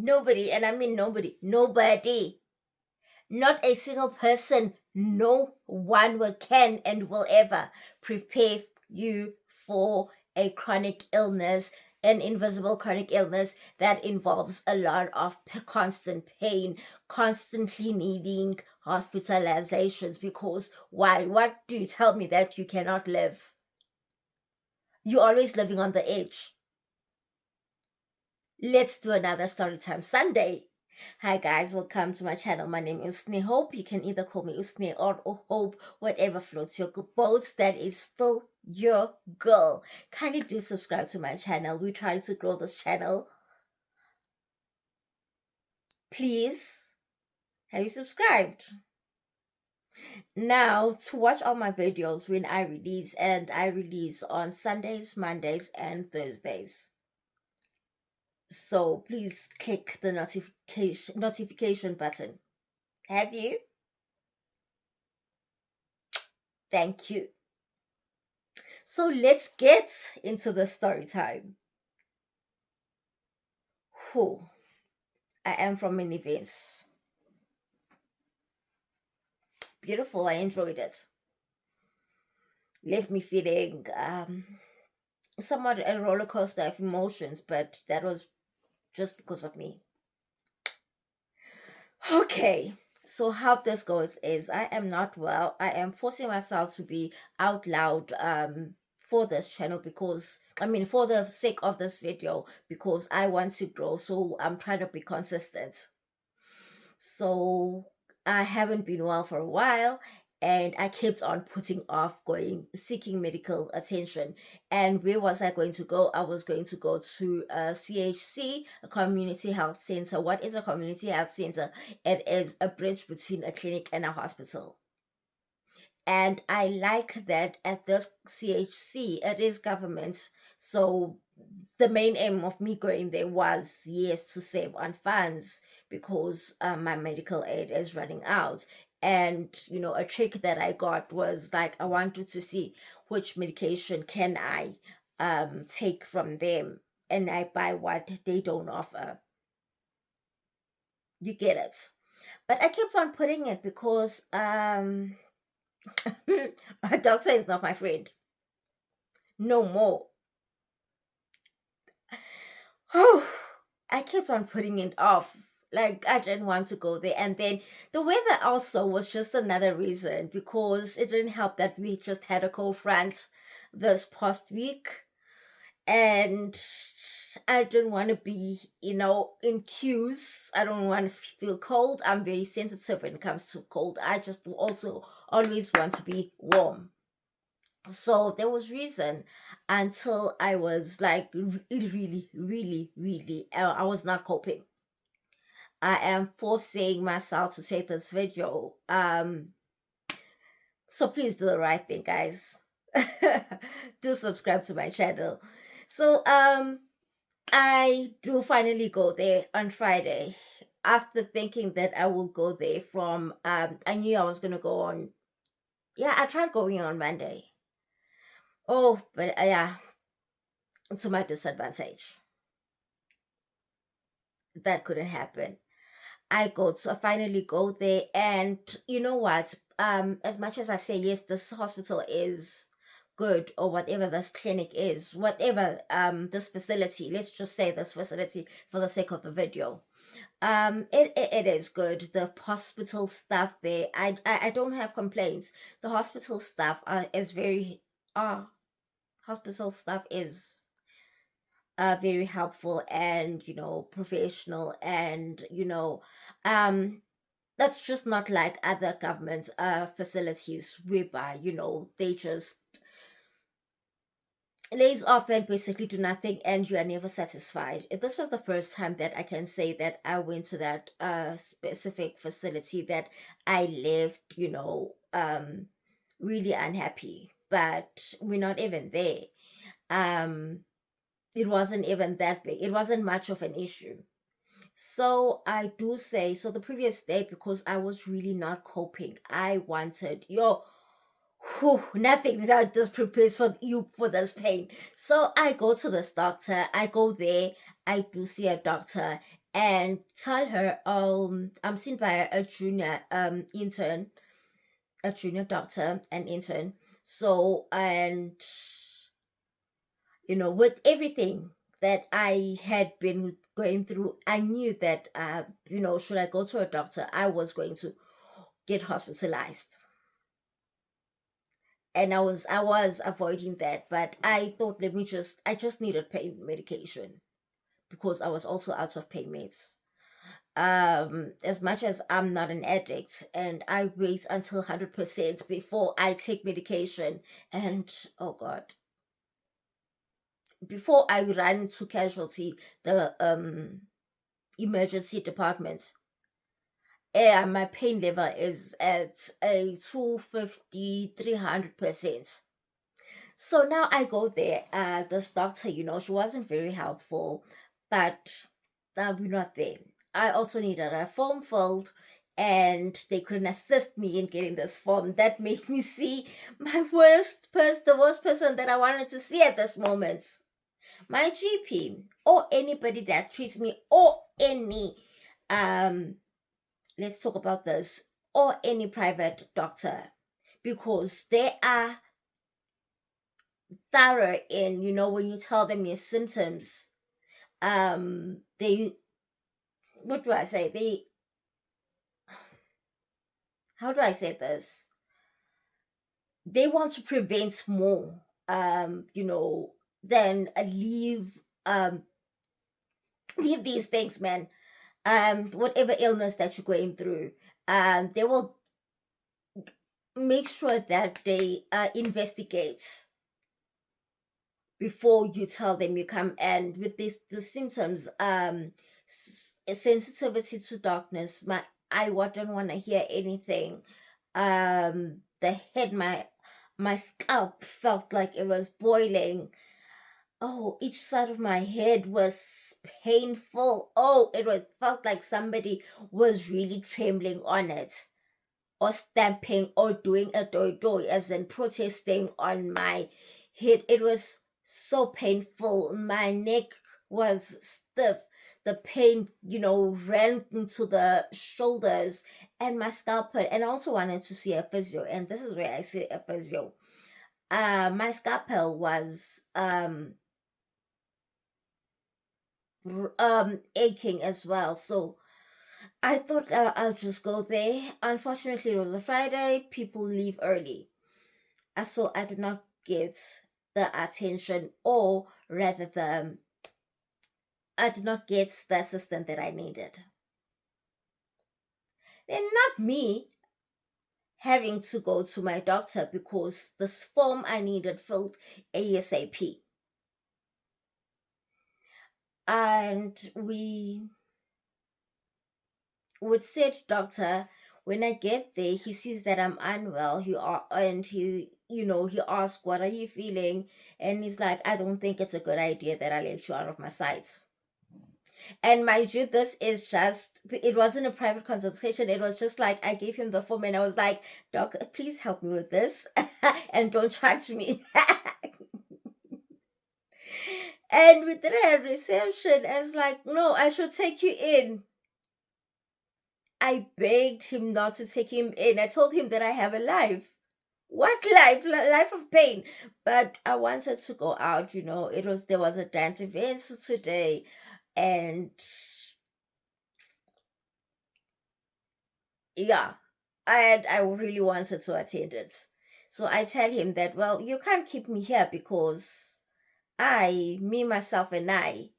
Nobody, and I mean nobody, not a single person, no one can and will ever prepare you for a chronic illness, an invisible chronic illness that involves a lot of constant pain, constantly needing hospitalizations. Because why? What do you tell me that you cannot live? You're always living on the edge. Let's do another Storytime Sunday. Hi guys, welcome to my channel. My name is Usne Hope. You can either call me Usne or Hope, whatever floats your boats. That is still your girl. Kindly do subscribe to my channel. We're trying to grow this channel. Please, have you subscribed? Now, to watch all my videos when I release, and I release on Sundays, Mondays, and Thursdays. So please click the notification button. Have you? Thank you. So let's get into the story time. Who? I am from an event. Beautiful. I enjoyed it. Left me feeling somewhat a roller coaster of emotions, but that was just because of me. Okay. So how this goes is I am not well. I am forcing myself to be out loud for this channel because for the sake of this video, because I want to grow. So I'm trying to be consistent. So I haven't been well for a while, and I kept on putting off seeking medical attention. And where was I going to go? I was going to go to a CHC, a community health center. What is a community health center? It is a bridge between a clinic and a hospital. And I like that at this CHC, it is government. So the main aim of me going there was, yes, to save on funds because my medical aid is running out. And a trick that I got was like, I wanted to see which medication can I take from them, and I buy what they don't offer. You get it? But I kept on putting it because a doctor is not my friend. No more. I kept on putting it off. Like, I didn't want to go there. And then the weather also was just another reason, because it didn't help that we just had a cold front this past week. And I didn't want to be, in queues. I don't want to feel cold. I'm very sensitive when it comes to cold. I just also always want to be warm. So there was reason until I was like really, I was not coping. I am forcing myself to take this video. So please do the right thing, guys. Do subscribe to my channel. So I do finally go there on Friday, after thinking that I will go there from I knew I was gonna go on. Yeah, I tried going on Monday. Oh, but yeah, to my disadvantage. That couldn't happen. I finally go there, and you know what? As much as I say yes, this hospital is good, or whatever this clinic is, whatever this facility, let's just say this facility for the sake of the video. It is good. The hospital staff there, I don't have complaints. The hospital staff is very hospital staff is very helpful and professional, and that's just not like other government facilities whereby they just lays off and basically do nothing, and you are never satisfied. This was the first time that I can say that I went to that specific facility that I left really unhappy, but we're not even there. It wasn't even that big. It wasn't much of an issue. So I do say, so the previous day, because I was really not coping, I wanted, nothing without this prepares for you for this pain. So I go to this doctor, I go there, I do see a doctor, and tell her, I'm seen by a junior intern, a junior doctor, an intern. So, and with everything that I had been going through, I knew that should I go to a doctor, I was going to get hospitalized. And I was avoiding that, but I thought, I just needed pain medication because I was also out of pain meds. As much as I'm not an addict, and I wait until 100% before I take medication, and oh god, before I run to casualty, the emergency department, yeah, my pain level is at a 250, 300%. So now I go there. This doctor, she wasn't very helpful, but we're not there. I also needed a form filled, and they couldn't assist me in getting this form. That made me see the worst person that I wanted to see at this moment. My GP, or anybody that treats me, or any, um, let's talk about this, or any private doctor, because they are thorough in, when you tell them your symptoms. They, what do I say, they, how do I say this, they want to prevent more, than leave these things, man. Whatever illness that you're going through, they will make sure that they investigate before you tell them you come. And with the symptoms, sensitivity to darkness, I wouldn't want to hear anything. The head, my scalp felt like it was boiling. Oh, each side of my head was painful. Oh, felt like somebody was really trembling on it, or stamping, or doing a doi doi, as in protesting on my head. It was so painful. My neck was stiff. The pain, ran into the shoulders and my scalp hurt. And I also wanted to see a physio. And this is where I see a physio. My scalpel was aching as well. So I thought, I'll just go there. Unfortunately, it was a Friday. People leave early. So I did not get the attention, or rather, I did not get the assistant that I needed. And not me having to go to my doctor because this form I needed filled ASAP. And we would said doctor, when I get there, he sees that I'm unwell. He asks, "What are you feeling?" And he's like, "I don't think it's a good idea that I let you out of my sight." And mind you, it wasn't a private consultation. It was just like I gave him the form and I was like, "Doc, please help me with this and don't charge me." And we did a reception. I was like, "No, I should take you in." I begged him not to take him in. I told him that I have a life. What life? Life of pain. But I wanted to go out, there was a dance event today, and yeah, and I really wanted to attend it. So I tell him that, well, you can't keep me here because me, myself, and I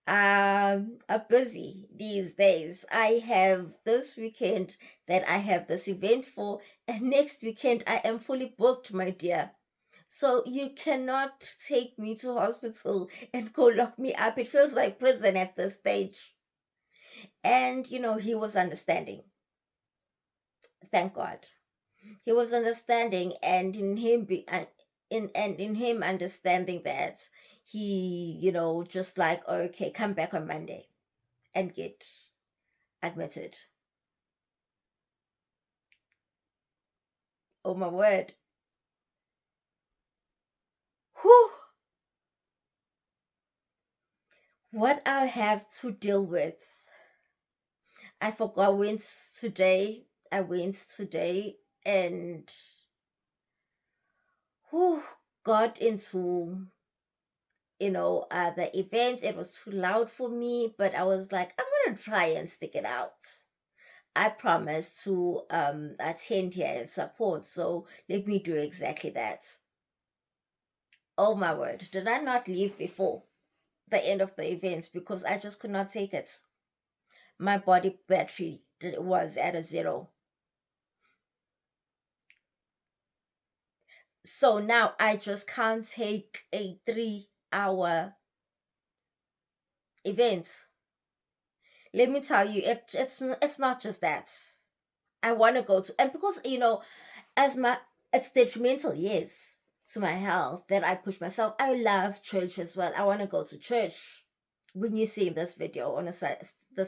are busy these days. I have this weekend that I have this event for, and next weekend I am fully booked, my dear. So you cannot take me to hospital and go lock me up. It feels like prison at this stage. And he was understanding. Thank God. He was understanding, and in him understanding that, he just like, okay, come back on Monday and get admitted. Oh my word. Whew. What I have to deal with. I forgot I went today and whew, got into the event. It was too loud for me, but I was like, I'm gonna try and stick it out. I promised to attend here and support, so let me do exactly that. Oh my word, did I not leave before the end of the event because I just could not take it? My body battery was at a zero. So now I just can't take a 3 hour event. Let me tell you, it's not just that. I want to go to, and because as my it's detrimental, yes, to my health that I push myself. I love church as well. I want to go to church. When you see this video on this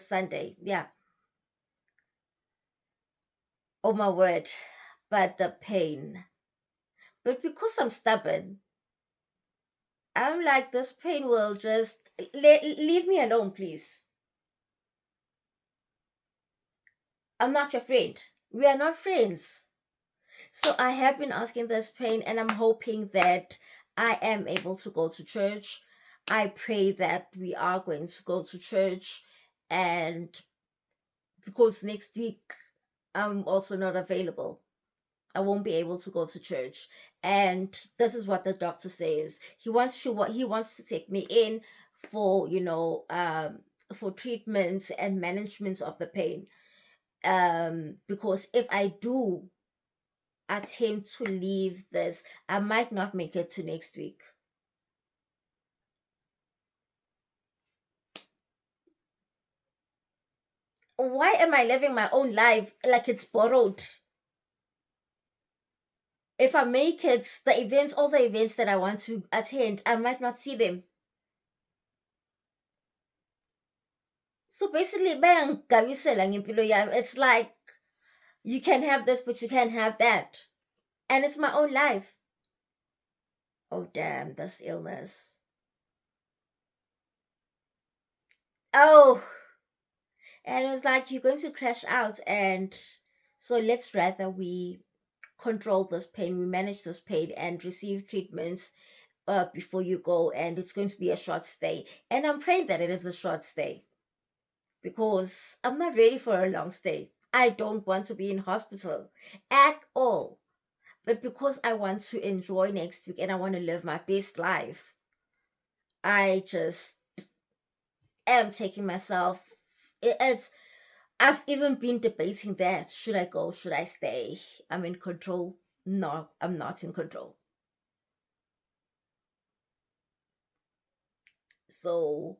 Sunday, yeah. Oh my word, but the pain. But because I'm stubborn, I'm like, this pain will just leave me alone, please. I'm not your friend. We are not friends. So I have been asking this pain, and I'm hoping that I am able to go to church. I pray that we are going to go to church, and because next week I'm also not available. I won't be able to go to church. And this is what the doctor says. He wants to take me in for, for treatments and management of the pain. Because if I do attempt to leave this, I might not make it to next week. Why am I living my own life like it's borrowed? If I make it, all the events that I want to attend, I might not see them. So basically, it's like you can have this, but you can't have that. And it's my own life. Oh, damn, this illness. Oh, and it's like you're going to crash out. And so let's rather we control this pain, we manage this pain, and receive treatments before you go. And it's going to be a short stay. And I'm praying that it is a short stay because I'm not ready for a long stay. I don't want to be in hospital at all. But because I want to enjoy next week and I want to live my best life, I just am taking myself. It's I've even been debating that. Should I go? Should I stay? I'm in control. No, I'm not in control. So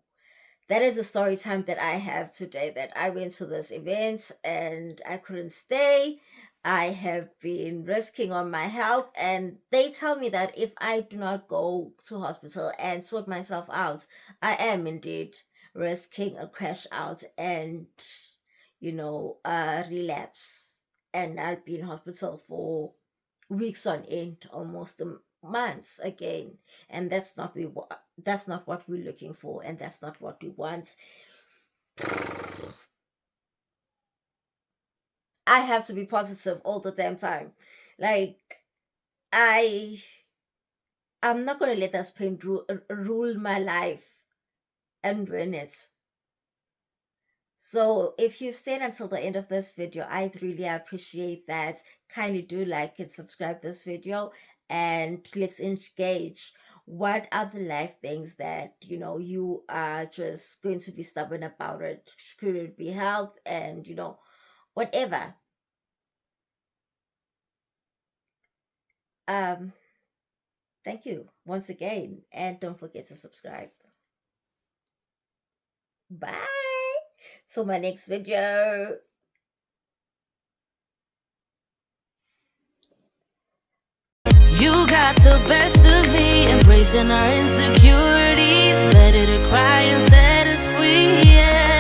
that is a story time that I have today, that I went to this event and I couldn't stay. I have been risking on my health, and they tell me that if I do not go to hospital and sort myself out, I am indeed risking a crash out and relapse, and I'll be in hospital for weeks on end, almost months again, and that's not what we're looking for, and that's not what we want. I have to be positive all the damn time. Like, I I'm not gonna let this pain rule my life and ruin it. So if you've stayed until the end of this video, I really appreciate that. Kindly do like and subscribe this video, and let's engage. What are the life things that you are just going to be stubborn about it? Could it be health and whatever? Um, thank you once again, and don't forget to subscribe. Bye. Till my next video. You got the best of me, embracing our insecurities. Better to cry and set us free, yeah.